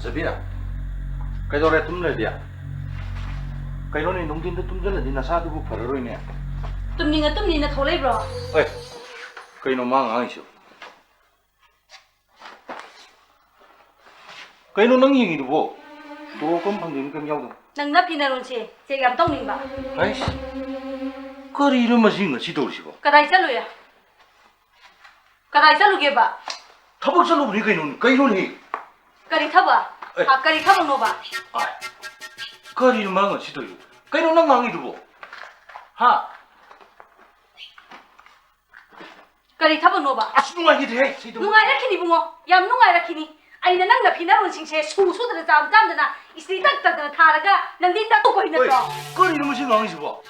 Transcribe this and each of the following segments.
ꯐꯖꯕꯤꯔ ꯀꯩꯗꯧꯔꯦ ꯇꯨꯝ ꯂꯩꯗꯤ ꯀꯩꯅꯣꯅꯦ ꯅꯨꯡꯊꯤꯟꯗ ꯇꯨꯝꯖꯜꯂꯗꯤ ꯅꯁꯥꯗꯨꯕꯨ ꯐꯔꯔꯣꯏꯅꯦ ꯇꯨꯝꯅꯤꯡꯅ ꯊꯧ ꯂꯩꯕ꯭ꯔꯣ ꯑꯦ ꯀꯩꯅꯣ ꯃꯥ ꯉꯥꯡꯉꯤꯁꯨ ꯀꯩꯅꯣ ꯅꯪ ꯌꯦꯡꯉꯤꯗꯨꯕꯣ ꯇꯣꯂꯣꯞꯀꯝ ꯐꯪꯗꯦꯅ ꯀꯩꯝ ꯌꯥꯎꯗꯕ ꯅꯪ ꯅꯞꯄꯤ ꯅꯔꯣꯟꯁꯦ ꯆꯦꯛ ꯌꯥꯝ ꯇꯧꯅꯤꯡꯕ ꯑꯩꯁ ꯀꯔꯤꯅꯣ ꯃꯁꯤ ꯉꯁꯤ ꯇꯧꯔꯤꯁꯤꯕꯣ ꯀꯗꯥꯏ ꯆꯠꯂꯨꯒꯦꯕ ꯊꯕꯛ ꯆꯠꯂꯨꯕꯅꯤ ꯀꯩꯅꯣꯅꯦ ꯀꯔꯤ ꯊꯕꯛ ꯀꯔꯤ ꯊꯕꯛꯅꯣꯕ 그리로 망은 시도요. 그리로 난 망이 두고. 하. 그리 타본 노바. 아수둥아 이래. 누가이라키니 붕어. 얌 누가이라키니. 아이나 낭나 피나론 싱세 수수들 잠잠드나 이스리 딱딱다 타라가 낭딘다 또 거기 넣어. 그리로 무슨 망이 두고.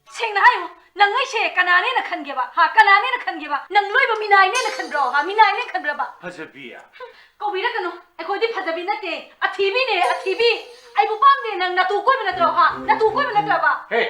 생나하요. 낭의세 까나네나 칸게바. 하 까나네나 칸게바. 낭로이바 미나이네나 칸브로. 하 미나이네 칸브라바. 파자비야. 거기라가노. 아이코디 파자비 나테. 아 TV네. 아 TV. 아이고 밤네 낭 나도 꼬이면 나들어. 하. 나도 꼬이면 나들어봐. 헤이.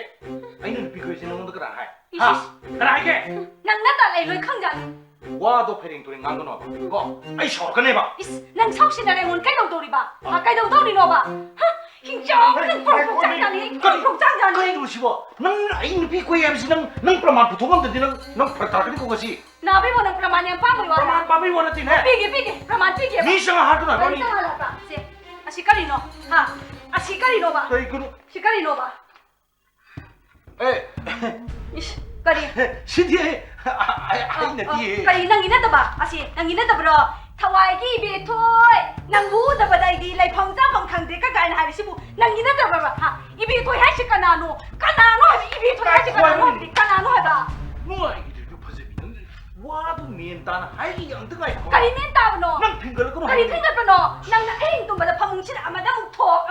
아이는 비교해서 너무 그라 하이. 하. 그라 이게. 낭 나다 레이로이 칸간. 와도 패링 도링 안 거나 봐. 거. 아이 셔가네 봐. 이스 낭 사우시나래 온 까이동 도리바. 아 까이동 도리노바. 하. hinjo 능 프로장자니 프로장자니 그래도 싶어 능 아이 비고야 무슨 능 프라만 부통한 데능 프라타그리 거지 나비고 능 프라만이 빠보이 와 프라만 빠보이 원하지네 비기 프라만 비기 미성아 하구나 너니 미성아 세 아시까리노 하 아시까리노 봐 에이 그럼 시까리노 봐 에 까리 신디에 아이 나디 까리 낭이나다 봐 아시 낭이나다 브로 타와이기 비토이 낭부다 바다이디 라이 펑자펑 탕데 까가이나 하리시부 낭이나다 봐 하 이비토이 하시 까나노 하지 이비토이 하시 까나노 까나노 하다 뭐야 이게 퍼져비는 와도 미엔다나 하이기 영등아 까리 멘타브노 난 핑걸 거노 까리 핑거브노 낭나 에잉 똥바다 파뭉치나 아마다 묵토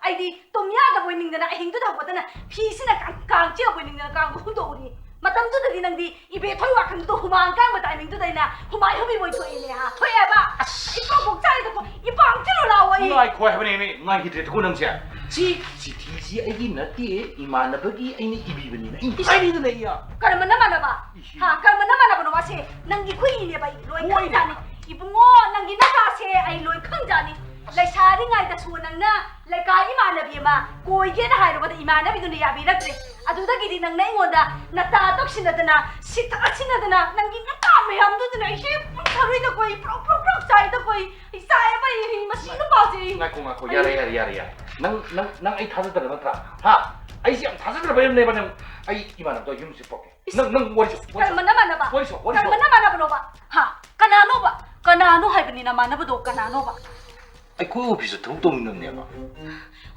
아이디 똥야다 보이닝드나 에잉도다 보다나 피시나 깡깡 찌어 보이닝드나 깡고 hundo리 마담두들이 낭디 입에 토이와 칸도 후마한 깡바 타이밍두다이나 후마이 흠이 보이 토이네 하 토이야바 이뻐 복자이 듣고 이뻐 앙치로 나와이 나이 코해버리네 나이 기대 듣고 넘지야 지티지 아이기 나띠에 이만나버기 아이니 이비버니나 이파이니도 내야 까르만 나마나바 하 까르만 나마나바노 와세 낭기 쿠이네 바이 로이 칸자니 이붕어 낭기 나가세 아이 로이 칸자니 ꯂꯩꯁꯥꯔꯤꯉꯩꯗ ꯁꯨ ꯅꯪꯅ ꯂꯩꯀꯥꯏ ꯏꯃꯥꯟꯅꯕꯤ ꯑꯃ ꯀꯣꯏꯒꯦꯅ ꯍꯥꯏꯔꯨꯕꯗ ꯏꯃꯥꯟꯅꯕꯤꯗꯨꯅ ꯌꯥꯕꯤꯔꯛꯇ꯭ꯔꯦ ꯑꯗꯨꯗꯒꯤꯗꯤ ꯅꯪꯅ ꯑꯩꯉꯣꯟꯗ ꯅꯇꯥ ꯇꯧꯁꯤꯟꯅꯗꯅ ꯁꯤꯟꯅꯗꯅ ꯅꯪꯒꯤ ꯅꯇꯥ ꯃꯌꯥꯝꯗꯨꯗꯅ ꯑꯩꯁꯦ ꯊꯔꯣꯏꯗ ꯀꯣꯏ ꯄ꯭ꯔꯣꯛ ꯆꯥꯏꯗ ꯀꯣꯏ ꯆꯥꯏꯕ ꯃꯁꯤ ꯅꯨꯄꯥꯁꯦ ꯉꯥꯏꯈꯣ ꯌꯥꯔꯦ ꯅꯪ ꯑꯩ ꯊꯥꯖꯗ꯭ꯔ ꯅꯠꯇ꯭ꯔꯥ ꯍꯥ ꯑꯩꯁꯦ ꯌꯥꯝ ꯊꯥꯖꯗ꯭ꯔꯕ ꯌꯥꯝꯅꯦꯕ ꯅꯪ ꯑꯩ 이만한도 ꯌꯨꯝꯁꯤ ꯄꯣꯛꯀꯦ ꯅꯪ ꯋꯥꯔꯤ ꯀꯔꯝꯕꯅ ꯃꯥꯟꯅꯕ ꯀꯔꯝꯕꯅ ꯃꯥꯟꯅꯕꯅꯣꯕ ꯍꯥ ꯀꯅꯥꯅꯣ ꯍꯥꯏꯕꯅꯤꯅ ꯃꯥꯟꯅꯕꯗꯣ ꯀꯅꯥꯅꯣꯕ ꯑꯩꯈꯣꯏ ꯑꯣꯐꯤꯁꯇ ꯊꯕꯛ ꯇꯧꯃꯤꯟꯅꯕꯅꯦꯕ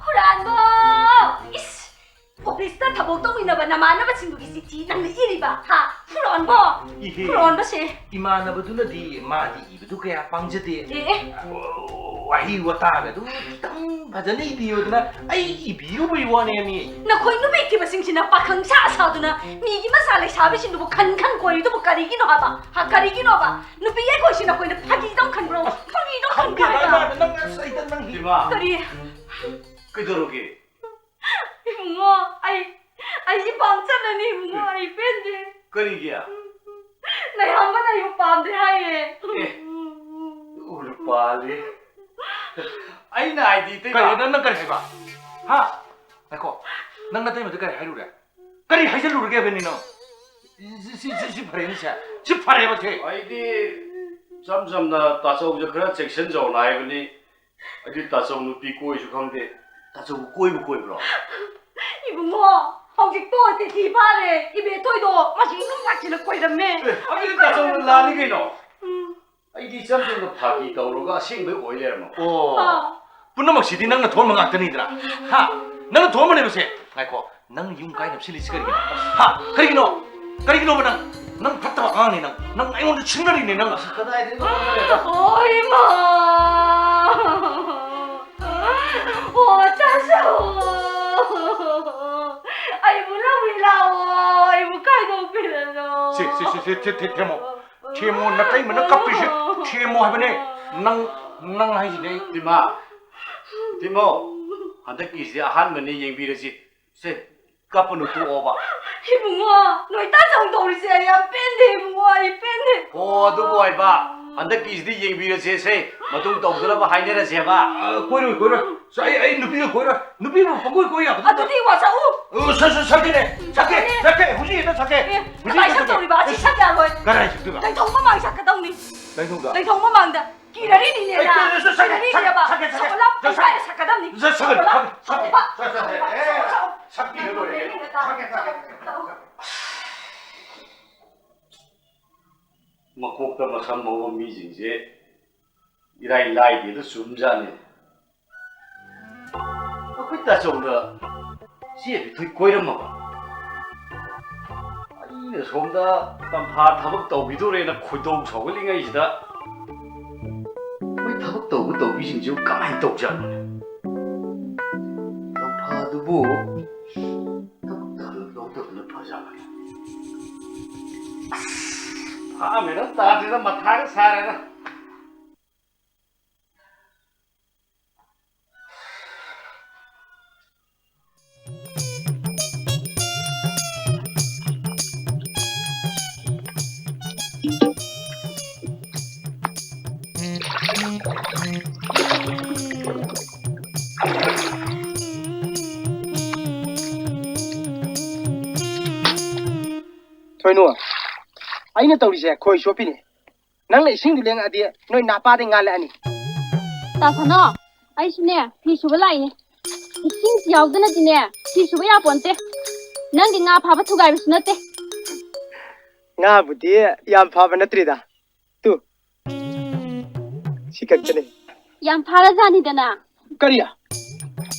후란보 이스 오피스타 타복 떠미나봐 나만나바친구기 시티 낭나 이리바 하 후란보시 이만나바두나디 마디 이브두 그야 빵저디 예 와히 와타가도 땅 바자네 이비요드나 아이 이비요보이 와네미 나 거의 누베이키바 싱시나 빠캉 사사두나 미기 마살레 사비신두보 칸칸 거리두보 까리기노 하바 하 까리기노 하바 누비에 거시나 거이는 파기동 칸브로 파기동 칸브로 난 사이단 난 이마 그리 그더러게 이붕어 아이 방찬은 이붕어 아이 밴드 그리기야 나 한번에 이거 밤대 하얘 우리 빨리 아이 나 아이디 때가 난 그래 해봐 하 나코 난 나한테 뭐 그래 하루래 그래 하실 루르게 베니노 지 파레니샤 지 파레 버테 아이디 잠잠나 따서우저 그런 섹션 좀 나이거니 아이디 따서 누피 꼬이주 강데 따서 꼬이브라 이붕어 hꯧ직도 어때 바래 입에 토이도 맛이 눈같이는 꼬이라며 아이디 따서 라니게노 아이디 잠잠나 파기 가오로가 생배 오이래마 분노막 시디 낭나 돈만 갖더니더라 하 낭나 돈만 해보세 아이고 낭 윤가이 납실리 시거리기나 하 그리기노 낭 봤다가 아니 낭 아이고는 친구리네 낭 그다이 되는 거 어이마 아이 물라워 아이 무카이도 빌려 테모 나 타이면 나 카피시 테모 하면은 낭 하이지네 디모 한덕기시 아한번에 얘기비르지 세 까쁘노 두어봐 이붕어 너희 따정도 우리 세야 밴드 이붕어 이 밴드 어도 보아봐 ꯍꯟꯗꯛꯀꯤꯁꯤꯗꯤ ꯌꯦꯡꯕꯤꯔꯁꯦ ꯃꯇꯨꯡ ꯇꯧꯗꯅꯕ ꯍꯥꯏꯅꯔꯁꯦꯕ ꯀꯣꯏꯔꯣꯏ ꯑꯩ ꯅꯨꯄꯤꯒ ꯀꯣꯏꯔꯣꯏ ꯅꯨꯄꯤꯕꯨ ꯄꯪꯀꯣꯏ ꯀꯣꯏ ꯌꯥꯕ ꯑꯗꯨꯗꯤ ꯋꯥꯁꯛꯎ ꯁꯛꯀꯦ ꯍꯧꯖꯤꯛ ꯍꯦꯛꯇ ꯁꯛꯀꯦ ꯀꯃꯥꯏ ꯁꯛꯇꯧꯔꯤꯕ ꯑꯁꯤ ꯁꯛ ꯌꯥꯔꯣꯏ ꯀꯔꯥꯏ ꯁꯛꯇꯣꯏꯕ ꯂꯩꯊꯣꯡ ꯃꯃꯥꯡ ꯁꯛꯀꯗꯧꯅꯤ ꯂꯩꯊꯣꯡꯗ ꯂꯩꯊꯣꯡ ꯃꯃꯥꯡꯗ ꯀꯤꯔꯔꯤꯅꯤꯅꯦꯅ ꯀꯤꯔꯔꯤꯅꯦꯕ ꯁꯛꯄꯂꯞ ꯄꯩꯁꯥꯗ ꯁꯛꯀꯗꯧꯅꯤ ꯃꯀꯣꯛꯇ ꯃꯁꯝ ꯃꯧꯕ ꯃꯤꯁꯤꯡꯁꯦ ꯏꯔꯥꯏ ꯂꯥꯏꯗꯦꯗ ꯆꯨꯝꯖꯥꯠꯅꯤ ꯑꯩꯈꯣꯏ ꯇꯥꯆꯧꯅ ꯆꯦ ꯕꯤꯊꯣꯏ ꯀꯣꯏꯔꯝꯃꯕ ꯑꯩꯅ ꯁꯣꯝꯗ ꯇꯝꯐꯥ ꯊꯕꯛ ꯇꯧꯕꯤꯗꯣꯔꯦꯅ ꯈꯣꯏꯗꯧ ꯁꯥꯎꯒꯠꯂꯤꯉꯩꯁꯤꯗ ꯃꯣꯏ ꯊꯕꯛ ꯇꯧꯕꯤꯁꯤꯡꯁꯤꯕꯨ ꯀꯃꯥꯏꯅ ꯇꯧꯖꯥꯠꯅꯣꯅꯦ ꯇꯝꯐꯥꯗꯨꯕꯨ ꯊꯕꯛꯇ ꯂꯧꯗꯕꯅ ꯐꯖꯕꯅꯤ ꯐꯥꯃꯦꯅ ꯇꯥꯗꯦꯗ ꯃꯊꯥꯒ ꯁꯥꯔꯦꯗ ꯊꯣꯏꯅꯨ ꯑꯩꯅ ꯇꯧꯔꯤꯁꯦ ꯈꯣꯏ ꯆꯣꯞꯄꯤꯅꯤ ꯅꯪꯅ ꯏꯁꯤꯡꯗꯨ ꯂꯦꯡꯉꯛꯑꯗꯤ ꯅꯣꯏ ꯅꯥꯄꯥꯗꯩ ꯉꯥꯜꯂꯛꯑꯅꯤ ꯇꯥꯁꯅꯣ ꯑꯩꯁꯨꯅꯦ ꯐꯤ ꯁꯨꯕ ꯂꯥꯛꯏꯅꯦ ꯏꯁꯤꯡ ꯌꯥꯎꯗꯅꯗꯤꯅꯦ ꯐꯤ ꯁꯨꯕ ꯌꯥꯄꯣꯟꯇꯦ ꯅꯪꯗꯤ ꯉꯥ ꯐꯥꯕ ꯊꯨꯒꯥꯏꯕꯁꯨ ꯅꯠꯇꯦ ꯉꯥꯕꯨꯗꯤ ꯌꯥꯝ ꯐꯥꯕ ꯅꯠꯇ꯭ꯔꯤꯗ ꯇꯨ ꯁꯤ ꯈꯛꯇꯅꯦ ꯌꯥꯝ ꯐꯥꯔꯖꯥꯅꯤꯗꯅ ꯀꯔꯤ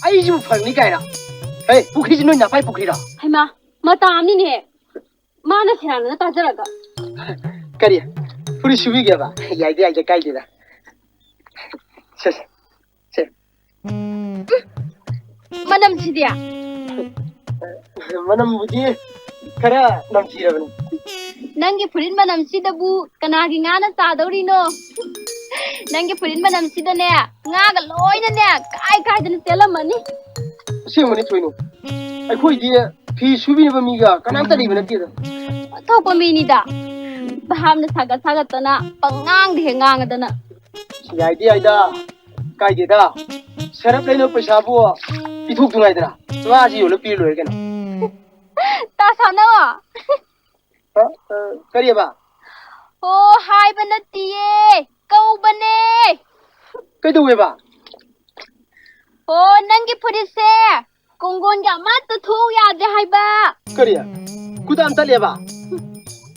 ꯑꯩꯁꯤꯕꯨ ꯐꯪꯅꯤ ꯀꯥꯏꯅ ꯍꯦ ꯄꯨꯈ꯭ꯔꯤꯁꯤ ꯅꯣꯏ ꯅꯥꯄꯥꯏ ꯄꯨꯈ꯭ꯔꯤꯔꯣ ꯍꯩꯃꯥ ꯃꯇꯥ ꯑꯃꯅꯤꯅꯦ ꯃꯥꯅ ꯁꯦꯔꯥꯟꯅꯅ ꯇꯥꯖꯔꯒ ꯀꯔꯤ ꯐꯨꯔꯤꯠ ꯁꯨꯕꯤꯒꯦꯕ ꯌꯥꯏꯗ ꯀꯥꯏꯗꯦꯗ ꯁꯦ ꯃꯅꯝꯁꯤꯗꯤ ꯃꯅꯝꯕꯨꯗꯤ ꯈꯔ ꯅꯝꯊꯤꯔꯕꯅꯤ ꯅꯪꯒꯤ ꯐꯨꯔꯤꯠ ꯃꯅꯝꯁꯤꯗꯕꯨ ꯀꯅꯥꯒꯤ ꯉꯥꯅ ꯆꯥꯗꯧꯔꯤꯅꯣ ꯅꯪꯒꯤ ꯐꯨꯔꯤꯠ ꯃꯅꯝꯁꯤꯗꯅꯦ ꯉꯥꯒ ꯂꯣꯏꯅꯅꯦ ꯀꯥꯏꯗꯅ ꯆꯦꯜꯂꯝꯃꯅꯤ ꯑꯁꯦꯡꯕꯅꯤ ꯊꯣꯏꯅꯨ ꯑꯩꯈꯣꯏꯗꯤ ꯐꯤ ꯁꯨꯕꯤꯅꯕ ꯃꯤꯒ ꯀꯅꯥꯝꯇ ꯂꯩꯕ ꯅꯠꯇꯦꯗ ꯑꯇꯣꯞꯄ ꯃꯤꯅꯤꯗ ꯚꯥꯞꯅ ꯁꯥꯒꯠꯇꯅ ꯄꯪꯉꯥꯡꯗ ꯍꯦꯛ ꯉꯥꯡꯉꯗꯅ ꯌꯥꯏꯗ ꯀꯥꯏꯗꯦꯗ ꯁꯔꯞ ꯂꯩꯅꯕ ꯄꯩꯁꯥꯕꯨ ꯄꯤꯊꯣꯛꯇꯨꯉꯥꯏꯗꯅ ꯉꯥꯁꯤ ꯌꯣꯜꯂ ꯄꯤꯔ ꯂꯣꯏꯔꯦ ꯀꯩꯅꯣ ꯇꯥꯁꯥꯅꯣ ꯀꯔꯤꯕ ꯑꯣ ꯍꯥꯏꯕ ꯅꯠꯇꯤꯌꯦ ꯀꯧꯕꯅꯦ ꯀꯩꯗꯧꯋꯦꯕ ꯑꯣ ꯅꯪꯒꯤ ꯐꯨꯔꯤꯠꯁꯦ ꯀꯣꯡꯒꯣꯟꯒ ꯑꯃꯠꯇ ꯊꯣꯛꯎ ꯌꯥꯗ꯭ꯔꯦ ꯍꯥꯏꯕ ꯀꯔꯤ ꯈꯨꯗꯥꯝ ꯇꯠꯂꯦꯕ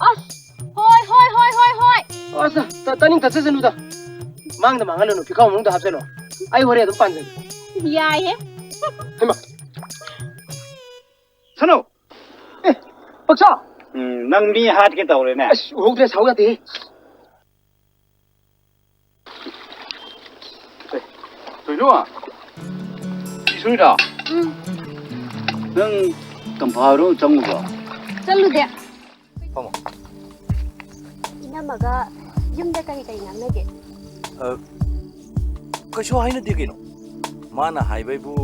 ꯑꯁ ꯍꯣꯏ ꯑꯁ ꯇꯥꯅꯤꯡ ꯇꯠꯆꯁꯅꯨꯗ ꯃꯥꯡꯗ ꯃꯥꯡꯍꯜꯂꯅꯨ ꯄꯤꯈꯥꯎ ꯃꯅꯨꯡꯗ ꯍꯥꯞꯆꯜꯂꯣ ꯑꯩ ꯍꯣꯔꯦꯟ ꯑꯗꯨꯝ ꯄꯥꯟꯖꯒꯦ ꯌꯥꯏꯌꯦ ꯍꯩꯃꯥ ꯁꯅꯧ ꯄꯛꯁꯥ ꯅꯪ ꯃꯤ ꯍꯥꯠꯀꯦ ꯇꯧꯔꯦꯅꯦ ꯑꯁ ꯎꯍꯧꯗ꯭ꯔꯦ ꯁꯥꯎ ꯌꯥꯗꯦ ꯊꯣꯏꯅꯨ ꯏꯁꯨꯏꯔꯣ ꯅꯪ ꯇꯝꯐꯥꯔꯣ ꯆꯪꯉꯨꯕ꯭ꯔꯣ ꯆꯠꯂꯨꯗꯦ ꯐꯝꯃꯣ ꯏꯅꯝꯃꯒ ꯌꯨꯝꯗ ꯀꯔꯤ ꯉꯥꯡꯅꯒꯦ ꯀꯩꯁꯨ ꯍꯥꯏꯅꯗꯦ ꯀꯩꯅꯣ ꯃꯥꯅ ꯍꯥꯏꯕꯩꯕꯨ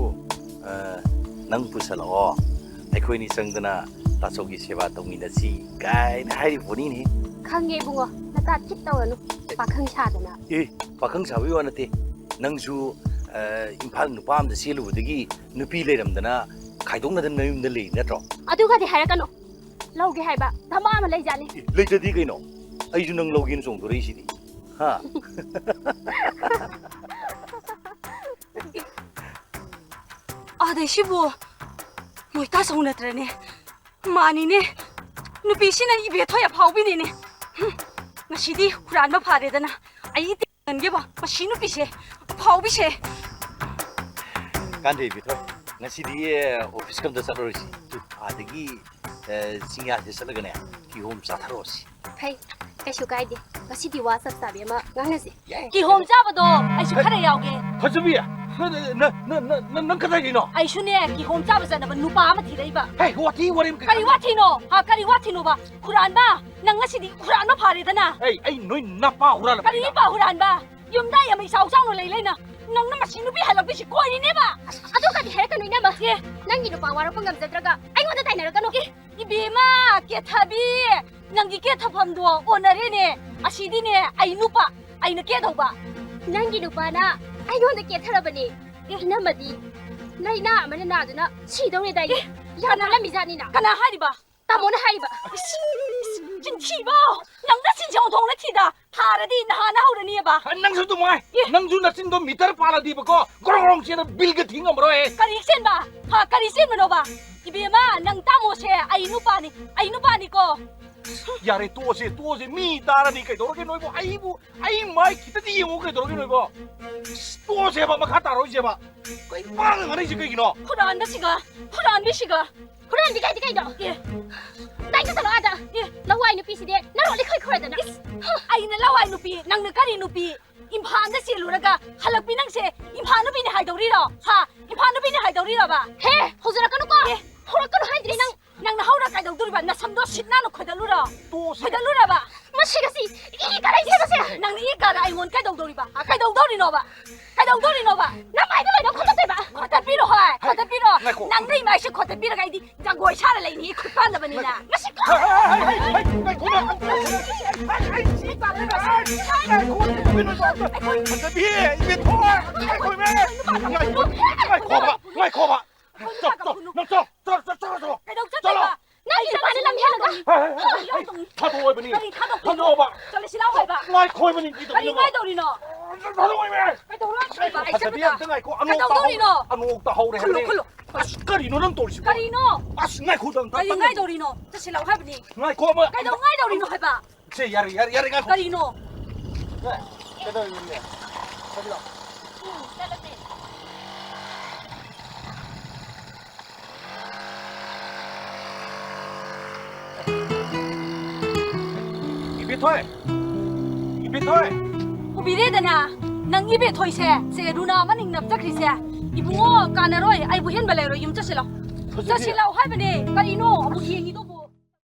ꯅꯪ ꯄꯨꯁꯜꯂꯛꯑꯣ ꯑꯩꯈꯣꯏꯅꯤ ꯆꯪꯗꯅ ꯇꯥꯆꯧꯒꯤ ꯁꯦꯕꯥ ꯇꯧꯃꯤꯟꯅꯁꯤ ꯀꯥꯏꯅ ꯍꯥꯏꯔꯤꯕꯅꯤꯅꯦ ꯈꯪꯉꯦ ꯏꯕꯨꯡꯉꯣ ꯅꯇꯥ ꯊꯤꯠ ꯇꯧꯔꯅꯨ ꯄꯥꯈꯪ ꯁꯥꯗꯅ ꯄꯥꯈꯪ ꯁꯥꯕꯒꯤ ꯋꯥ ꯅꯠꯇꯦ ꯅꯪꯁꯨ ꯏꯝꯐꯥꯜ ꯅꯨꯄꯥ ꯑꯃꯗ ꯆꯦꯜꯂꯨꯕꯗꯒꯤ ꯅꯨꯄꯤ ꯂꯩꯔꯝꯗꯅ ꯈꯥꯏꯗꯣꯛꯅꯗꯅ ꯅꯌꯨꯝꯗ ꯂꯩ ꯅꯠꯇ꯭ꯔꯣ ꯑꯗꯨꯒꯗꯤ ꯍꯥꯏꯔꯛꯀꯅꯨ ꯂꯧꯒꯦ ꯍꯥꯏꯕ ꯙꯃꯥ ꯑꯃ ꯂꯩꯖꯥꯠꯅꯤ ꯂꯩꯇꯗꯤ ꯀꯩꯅꯣ ꯑꯩꯁꯨ ꯅꯪ ꯂꯧꯒꯦꯅ ꯆꯣꯡꯊꯣꯔꯛꯏꯁꯤꯗꯤ ꯍꯥ ꯑꯗꯩ ꯁꯤꯕꯨ ꯃꯣꯏ ꯇꯥꯆꯧ ꯅꯠꯇ꯭ꯔꯅꯦ ꯃꯥꯅꯤꯅꯦ ꯅꯨꯄꯤꯁꯤꯅ ꯏꯕꯦꯊꯣꯏ ꯑꯐꯥꯎꯕꯤꯅꯤꯅꯦ ꯉꯁꯤꯗꯤ ꯍꯨꯔꯥꯟꯕ ꯐꯥꯔꯦꯗꯅ ꯑꯩ ꯇꯦꯟꯒꯦꯕ ꯃꯁꯤ ꯅꯨꯄꯤꯁꯦ ꯑꯐꯥꯎꯕꯤꯁꯦ ꯀꯥꯟꯗꯦ ꯕꯤꯊꯣꯏ ꯉꯁꯤꯗꯤ ꯑꯣꯐꯤꯁ ꯀꯝꯗ ꯆꯠꯂꯨꯔꯁꯤ ꯑꯗꯒꯤ ꯆꯤꯡꯌꯥꯁꯦ ꯆꯠꯂꯒꯅꯦ ꯀꯤꯍꯣꯝ ꯆꯥꯊꯔꯛꯑꯣꯁꯤ ꯐꯩ ꯀꯩꯁꯨ ꯀꯥꯏꯗꯦ ꯉꯁꯤꯗꯤ ꯋꯥ ꯆꯞ ꯆꯥꯕꯤ ꯑꯃ ꯉꯥꯡꯅꯁꯤ ꯀꯤꯍꯣꯝ ꯆꯥꯕꯗꯣ ꯑꯩꯁꯨ ꯈꯔ ꯌꯥꯎꯒꯦ ꯐꯖꯕꯤ ꯅꯪ ꯀꯗꯥꯏꯒꯤꯅꯣ ꯑꯩꯁꯨꯅꯦ ꯀꯤꯍꯣꯝ ꯆꯥꯕ ꯆꯠꯅꯕ ꯅꯨꯄꯥ ꯑꯃ ꯊꯤꯔꯛꯏꯕ ꯋꯥꯊꯤ ꯋꯥꯔꯦꯝ ꯀꯔꯤ ꯋꯥꯊꯤꯅꯣ ꯀꯔꯤ ꯋꯥꯊꯤꯅꯣꯕ ꯍꯨꯔꯥꯟꯕ ꯅꯪ ꯉꯁꯤꯗꯤ ꯍꯨꯔꯥꯟꯕ ꯐꯥꯔꯦꯗꯅ ꯑꯩ ꯅꯣꯏ ꯅꯄꯥ ꯍꯨꯔꯥꯜꯂꯕ ꯀꯔꯤ ꯅꯨꯄꯥ ꯍꯨꯔꯥꯟꯕ ꯌꯨꯝꯗ ꯌꯥꯝ ꯏꯆꯥꯎ ꯆꯥꯎꯅ ꯂꯩꯅ ꯅꯪꯅ ꯃꯁꯤ ꯅꯨꯄꯤ ꯍꯜꯂꯛꯄꯤꯁꯤ ꯀꯣꯏꯔꯤꯅꯦꯕ ꯑꯗꯨꯒꯗꯤ ꯍꯥꯏꯔꯛꯀꯅꯨ ꯏꯅꯝꯃ ꯅꯪꯒꯤ ꯅꯨꯄꯥ ꯋꯥꯔꯛꯄ ꯉꯝꯖꯗ꯭ꯔꯒ ꯑꯩꯉꯣꯟꯗ ꯇꯥꯏꯅꯔꯛꯀꯅꯨ 이비마 깨타비 낭기 깨타밤도 오늘이네 아시디네 아이 누파 ꯑꯩꯅ ꯀꯦꯗꯧꯕ ꯅꯪꯒꯤ ꯅꯨꯄꯥꯅ ꯑꯩꯉꯣꯟꯗ ꯀꯦꯊꯔꯕꯅꯤ ꯏꯅꯝꯃꯗꯤ ꯂꯩꯅꯥ ꯑꯃꯅ ꯅꯥꯗꯨꯅ ꯁꯤꯗꯧꯔꯦꯗꯥꯏꯅꯦ ꯌꯥꯝ ꯋꯥꯠꯂꯝꯃꯤꯖꯥꯠꯅꯤꯅ ꯀꯅꯥ ꯍꯥꯏꯔꯤꯕ ꯇꯥꯃꯣꯅ ꯍꯥꯏꯔꯤꯕ ꯆꯤꯟꯊꯤꯕ ꯅꯪꯅ ꯆꯤꯟꯖꯥꯎ ꯊꯣꯡꯅ ꯊꯤꯗ ꯊꯥꯔꯗꯤ ꯅꯍꯥꯟꯅ ꯍꯧꯔꯅꯤꯕ ꯅꯪꯁꯨ ꯑꯗꯨꯃꯥꯏ ꯅꯪꯁꯨ ꯅꯆꯤꯟꯗꯣ ꯃꯤꯇꯔ ꯄꯥꯜꯂꯗꯤꯕꯀꯣ ꯒ꯭ꯔꯣꯡ ꯒ꯭ꯔꯣꯡ ꯆꯦꯟꯅ ꯕꯤꯜꯒ ꯊꯤ ꯉꯝꯃꯔꯣꯏ ꯀꯔꯤ ꯆꯦꯟꯕ ꯀꯔꯤ ꯆꯦꯟꯕꯅꯣꯕ ꯏꯕꯦꯝꯃ ꯅꯪ ꯇꯥꯃꯣꯁꯦ ꯑꯩ ꯅꯨꯄꯥꯅꯤꯀꯣ ꯌꯥꯔꯦ ꯇꯣꯛꯑꯁꯦ ꯃꯤ ꯇꯥꯔꯗꯤ ꯀꯩꯗꯧꯔꯒꯦ ꯅꯣꯏꯕꯣ ꯑꯩ ꯃꯥꯏ ꯈꯤꯇꯗꯤ ꯌꯦꯡꯉꯨ ꯀꯩꯗꯧꯔꯒꯦ ꯅꯣꯏꯕꯣ ꯇꯣꯛꯑꯁꯦꯕ ꯃꯈꯥ ꯇꯥꯔꯣꯏꯁꯦꯕ ꯀꯩ ꯄꯥꯡꯉ ꯉꯥꯡꯅꯩꯁꯦ ꯀꯩꯒꯤꯅꯣ ꯍꯨꯔꯥꯟꯕꯤꯁꯤꯒ ꯍꯨꯔꯥꯟꯕꯤ ꯀꯥꯏꯗꯤ ꯀꯩꯗꯣ ꯅꯪ ꯆꯠꯂꯣ ꯑꯥꯗ ꯂꯋꯥꯏ ꯅꯨꯄꯤꯁꯤꯗꯤ ꯅꯔꯣꯜꯂꯤ ꯈꯣꯏꯗꯅ ꯑꯩꯅ ꯂꯋꯥꯏ ꯅꯨꯄꯤ ꯅꯪꯅ ꯀꯔꯤ ꯅꯨꯄꯤ ꯏꯝꯐꯥꯜꯗ ꯆꯦꯜꯂꯨꯔꯒ ꯍꯜꯂꯛꯄꯤ ꯅꯪꯁꯦ ꯏꯝꯐꯥꯜ ꯅꯨꯄꯤꯅꯤ ꯍꯥꯏꯗꯧꯔꯤꯔꯣ ꯏꯝꯐꯥꯜ ꯅꯨꯄꯤꯅꯤ ꯍꯥꯏꯗꯧꯔꯤꯔꯕ ꯍꯦ ꯍꯧꯖꯔꯛꯀꯅꯨꯀꯣ ꯍꯧꯔꯛꯀꯅꯨ ꯍꯥꯏꯗ꯭ꯔꯤ ꯅꯪꯅ ꯍꯧꯔ ꯀꯥꯏꯗꯧꯗꯣꯔꯤꯕ ꯅꯁꯝꯗꯣ ꯁꯤꯠ ꯅꯥꯟꯅ ꯈꯣꯏꯗꯠꯂꯨꯔꯣ ꯇꯣꯛꯑꯁꯦ ꯈꯣꯏꯗꯠꯂꯨꯔꯕ ꯃꯁꯤꯒꯁꯤ ꯏ ꯀꯔꯩꯁꯦꯕꯁꯦ ꯅꯪꯅ ꯏ ꯀꯥꯔ ꯑꯩꯉꯣꯟ ꯀꯩꯗꯧꯗꯧꯔꯤꯕ ꯀꯩꯗꯧꯗꯧꯔꯤꯅꯣꯕ ꯅꯃꯥꯏꯗ ꯂꯣꯏꯅ ꯈꯣꯠꯇꯠꯇꯣꯏꯕ ꯈꯣꯠꯇꯠꯄꯤꯔꯣ ꯅꯪꯅ 이마ꯏꯁꯦ ꯈꯣꯠꯇꯠꯄꯤꯔꯒ ꯑꯩꯗꯤ ꯖꯒꯣꯏ ꯁꯥꯔ ꯂꯩꯅꯤ ꯈꯨꯠ ꯄꯥꯟꯗꯕꯅꯤꯅ ꯃꯁꯤ 그래도 쳤다. 나 이제 많이 남편이가. 타도해보니. 아니 타도 타도해봐. 저리 시라고 해봐. 나이 코에보니 니도 아니 이마에 돌리노. 타도해봐. 그래도 올라가봐. 하자비야 등아 있고 그래도 돌리노. 안옥다 하오래 했네. 클로. 까리노는 돌시고. 까리노. 나이 코당. 아니 이마에 돌리노. 저 시라고 해보니. 나이 코뭐. 그래도 이마에 돌리노 해봐. 제 야리 가. 까리노. 네. 그래도 이제. 저기다. 입에 토해. 우비래다나. 난 입에 토이세. 제 누나 마닝 납작리세. 이붕어 까나로이 아이부 헨발레로 임 쩌실러. 쩌실러 해보니. 까리노. 아부 이행이도